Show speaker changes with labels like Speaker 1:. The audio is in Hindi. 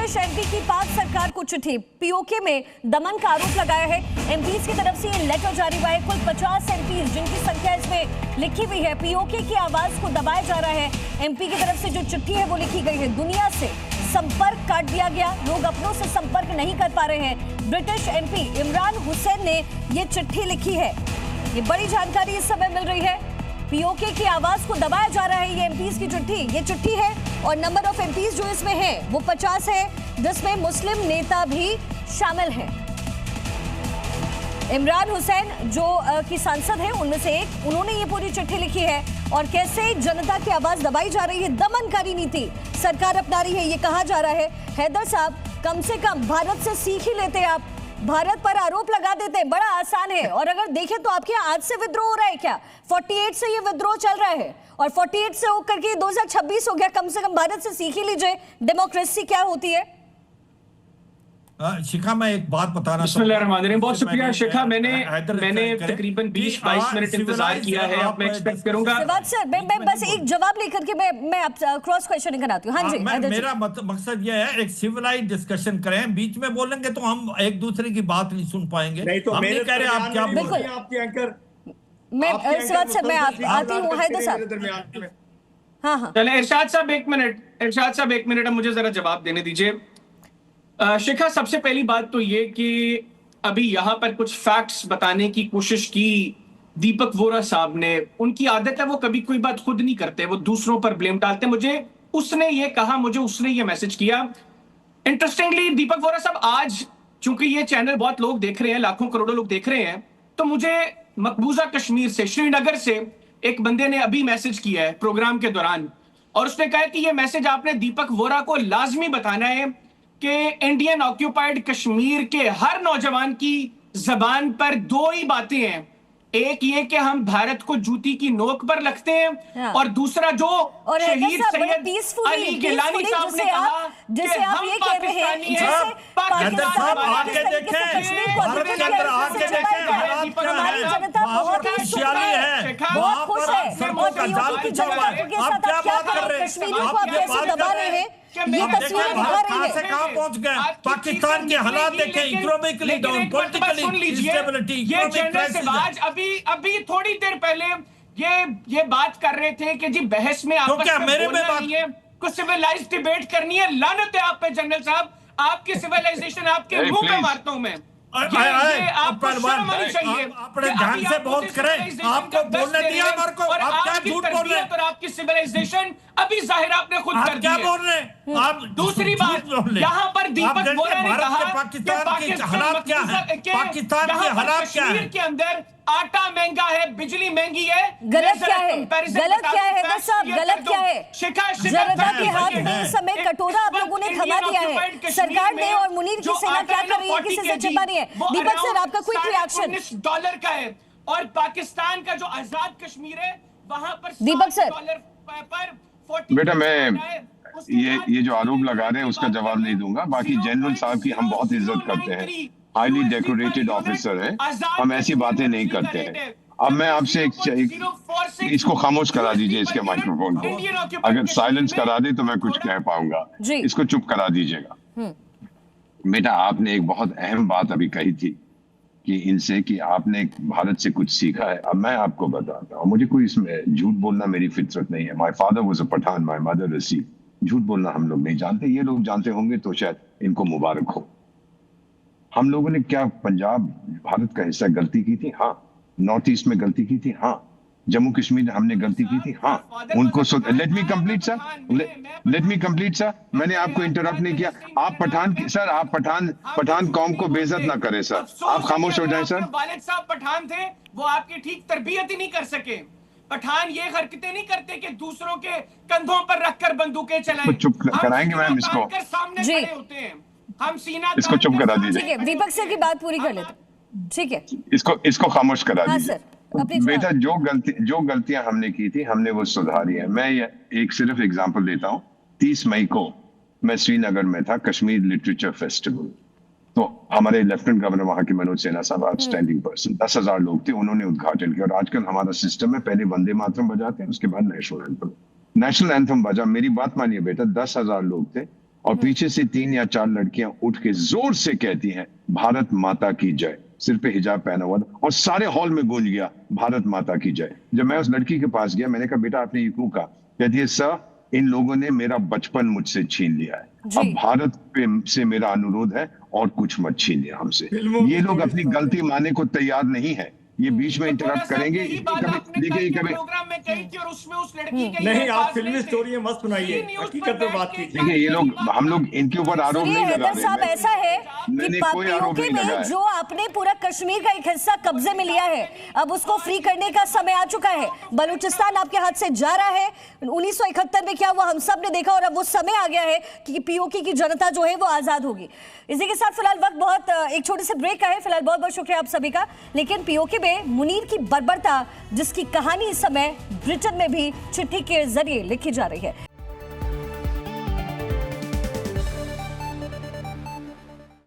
Speaker 1: ब्रिटिश एमपी की पाक सरकार को चिट्ठी, पीओके में दमन का आरोप लगाया है। एमपीज की तरफ से ये लेटर जारी हुआ है। कुल 50 एमपीज जिनकी संख्या इसमें लिखी हुई है। पीओके की आवाज को दबाया जा रहा है। एमपी की तरफ से जो चिट्ठी है वो लिखी गई है। दुनिया से संपर्क काट दिया गया, लोग अपनों से संपर्क नहीं कर पा रहे हैं। ब्रिटिश एमपी इमरान हुसैन ने ये चिट्ठी लिखी है। ये बड़ी जानकारी इस समय मिल रही है। पीओके की आवाज को दबाया जा रहा है। ये एमपीज की चिट्ठी, ये चिट्ठी है और नंबर ऑफ एमपीज जो इसमें है वो 50 है, जिसमें मुस्लिम नेता भी शामिल हैं। इमरान हुसैन जो की सांसद है उनमें से एक, उन्होंने ये पूरी चिट्ठी लिखी है और कैसे जनता की आवाज दबाई जा रही है, दमनकारी नीति सरकार अपना रही है, ये कहा जा रहा है। हैदर साहब, कम से कम भारत से सीख ही लेते, आप भारत पर आरोप लगा देते हैं, बड़ा आसान है। और अगर देखें तो आपके यहाँ आज से विद्रोह हो रहा है क्या? 48 से ये विद्रोह चल रहा है और 48 से होकर के 2026 हो गया। कम से कम भारत से सीख ही लीजिए डेमोक्रेसी क्या होती है।
Speaker 2: शिखा, मैं एक बात बताना
Speaker 3: बिस्मिल्लाहिर्रहमानिर्रहीम। बहुत शुक्रिया शिखा, मैंने तकरीबन 20-22 मिनट इंतजार किया है। अब मैं एक्सपेक्ट करूंगा
Speaker 1: सर, मैं बस एक जवाब लेकर के मैं आप क्रॉस क्वेश्चनिंग कराती हूँ। हाँ जी,
Speaker 2: मेरा मकसद ये है, एक सिविलाइज डिस्कशन करें। बीच में बोलेंगे तो हम एक दूसरे की बात नहीं सुन पाएंगे।
Speaker 4: नहीं तो
Speaker 2: हम नहीं कह रहे आप क्या बोल रहे हैं।
Speaker 4: आपके एंकर
Speaker 1: मैं आती हूँ हैदर साहब। हाँ,
Speaker 3: चले इरशाद साहब एक मिनट, अब मुझे जरा जवाब देने दीजिए। शिखा, सबसे पहली बात तो ये कि अभी यहाँ पर कुछ फैक्ट्स बताने की कोशिश की दीपक वोरा साहब ने। उनकी आदत है, वो कभी कोई बात खुद नहीं करते, वो दूसरों पर ब्लेम डालते। मुझे उसने ये कहा, मुझे उसने ये मैसेज किया। इंटरेस्टिंगली दीपक वोरा साहब, आज चूंकि ये चैनल बहुत लोग देख रहे हैं, लाखों करोड़ों लोग देख रहे हैं, तो मुझे मकबूजा कश्मीर से, श्रीनगर से एक बंदे ने अभी मैसेज किया है प्रोग्राम के दौरान, और उसने कहा कि ये मैसेज आपने दीपक वोरा को लाजमी बताना है कि इंडियन ऑक्यूपाइड कश्मीर के हर नौजवान की जबान पर दो ही बातें हैं। एक ये कि हम भारत को जूती की नोक पर रखते हैं, और दूसरा जो शहीद सैयद अली गिलानी साहब ने कहा
Speaker 1: जिसे आप ये कह रहे हैं,
Speaker 2: आके देखें, भारत के अंदर आके देखें,
Speaker 1: हमारी जनता बहुत खुशहाली
Speaker 2: है,
Speaker 1: बहुत खुश है।
Speaker 2: सड़कों का जाल बिछा हुआ है। आप क्या बात कर रहे हैं?
Speaker 1: कश्मीरियों को आप कैसे दबा रहे हैं? ये तस्वीरें दिखा रही है।
Speaker 2: कहां पहुंच गए? पाकिस्तान के हालात देखें, economically down, politically instability, economic crisis.
Speaker 3: अभी थोड़ी देर पहले ये बात कर रहे थे कि जी बहस में आपस में बोलना नहीं है, कुछ सिविलाइज्ड डिबेट करनी है। लानत है आप पे जनरल साहब, आपकी सिविलाइजेशन आपके मुंह पे मारता हूं मैं।
Speaker 2: अपने ध्यान से बहुत करें, आपको बोलने दिया हमारे को, आप क्या झूठ बोल रहे हैं?
Speaker 3: और आपकी सिविलाइजेशन अभी जाहिर आपने खुद कर दी
Speaker 2: क्या
Speaker 3: है।
Speaker 2: बोल रहे हैं आप?
Speaker 3: दूसरी बात, यहाँ पर दीपक वोरा ने कहा
Speaker 2: पाकिस्तान के हालात क्या है, पाकिस्तान के हालात क्या है,
Speaker 3: के अंदर आटा महंगा है, बिजली महंगी है।
Speaker 1: गलत क्या है? गलत क्या है हैदर साहब? गलत क्या है? जनता के हाथ में इस समय कटोरा आप लोगों ने थमा दिया है। सरकार ने और मुनीर की सेना क्या कर रही है? किसी से छिपा नहीं है। दीपक सर, आपका क्विक रिएक्शन।
Speaker 3: $19 का है, और पाकिस्तान का जो आजाद कश्मीर है वहां पर
Speaker 1: दीपक सर
Speaker 3: $40
Speaker 5: बेटा, मैं ये जो आरोप लगा रहे हैं उसका जवाब नहीं दूंगा। बाकी जनरल साहब की हम बहुत इज्जत करते हैं, हाईली डेकोरेटेड ऑफिसर हैं, हम ऐसी बातें नहीं करते हैं। अब मैं आपसे इसको खामोश करा दीजिए, इसके माइक्रोफोन को। अगर साइलेंस करा दे तो मैं कुछ कह पाऊंगा, इसको चुप करा दीजिएगा। बेटा, आपने एक बहुत अहम बात अभी कही थी कि इनसे कि आपने भारत से कुछ सीखा है। अब मैं आपको बताता हूँ, मुझे कोई इसमें झूठ बोलना मेरी फितरत नहीं है। My father was a Pathan, my mother a Sikh. झूठ बोलना हम लोग नहीं जानते, ये लोग जानते होंगे तो शायद इनको मुबारक हो। हम लोगों ने क्या पंजाब भारत का हिस्सा गलती की थी? हाँ। नॉर्थ ईस्ट में गलती की थी? हाँ। जम्मू कश्मीर में हमने गलती की थी? हाँ। उनको लेट मी कंप्लीट सर, मैंने आपको इंटरप्ट नहीं किया। आप पठान कौम को बेइज्जत ना करें सर, आप खामोश हो जाएं सर।
Speaker 3: वालिद साहब पठान थे, वो आपकी ठीक तरबियत ही नहीं कर सके। पठान ये हरकतें नहीं करते कि दूसरों के कंधों पर रखकर बंदूकें चलाएं।
Speaker 5: चुप कराएंगे मैम इसको?
Speaker 3: सामने खड़े होते हैं हम, सीना
Speaker 5: इसको चुप करा दीजिए।
Speaker 1: ठीक है, दीपक सर की बात पूरी कर लेते। ठीक है,
Speaker 5: इसको खामोश करा दीजिए। बेटा, जो गलतियां हमने की थी हमने वो सुधारी है। मैं एक सिर्फ एग्जांपल देता हूं। 30 मई को मैं श्रीनगर में था, कश्मीर लिटरेचर फेस्टिवल। तो हमारे लेफ्टिनेंट गवर्नर वहां के मनोज सिन्हा साहब आउटस्टैंडिंग पर्सन, 10,000 लोग थे, उन्होंने उद्घाटन किया। और आजकल हमारा सिस्टम है, पहले वंदे मातरम बजाते हैं, उसके बाद नेशनल एंथम बजा। मेरी बात मानिए बेटा, 10,000 लोग थे, और पीछे से 3 या 4 लड़कियां उठ के जोर से कहती हैं भारत माता की जय, सिर पे हिजाब पहना हुआ और सारे हॉल में गूंज गया भारत माता की जय। जब मैं उस लड़की के पास गया, मैंने कहा बेटा आपने ये क्यों कहा? कहती है सर, इन लोगों ने मेरा बचपन मुझसे छीन लिया है, अब भारत पे से मेरा अनुरोध है और कुछ मत छीनिए हमसे। ये लोग अपनी गलती मानने को तैयार नहीं है, ये बीच में इंटरप्ट करेंगे।
Speaker 3: प्रोग्राम में कही थी और उसमें उस लड़की के
Speaker 2: नहीं, आप फिल्मी स्टोरी मत सुनाइए, हकीकत पे बात कीजिए।
Speaker 5: देखिए ये लोग, हम लोग इनके ऊपर आरोप नहीं लगा रहे।
Speaker 1: साहब ऐसा है कि
Speaker 5: कोई आरोप नहीं लगा है।
Speaker 1: जो आपने पूरा कश्मीर का एक हिस्सा कब्जे में लिया है, अब उसको फ्री करने का समय आ चुका है। बलूचिस्तान आपके हाथ से जा रहा है। 1971 में क्या हुआ हम सब ने देखा, और अब वो समय आ गया है कि पीओके की जनता जो है वो आजाद होगी। इसी के साथ फिलहाल वक्त बहुत एक छोटे से ब्रेक का है। फिलहाल बहुत बहुत शुक्रिया आप सभी का। लेकिन पीओके में मुनीर की बर्बरता, जिसकी कहानी इस समय ब्रिटेन में भी चिट्ठी के जरिए लिखी जा रही है।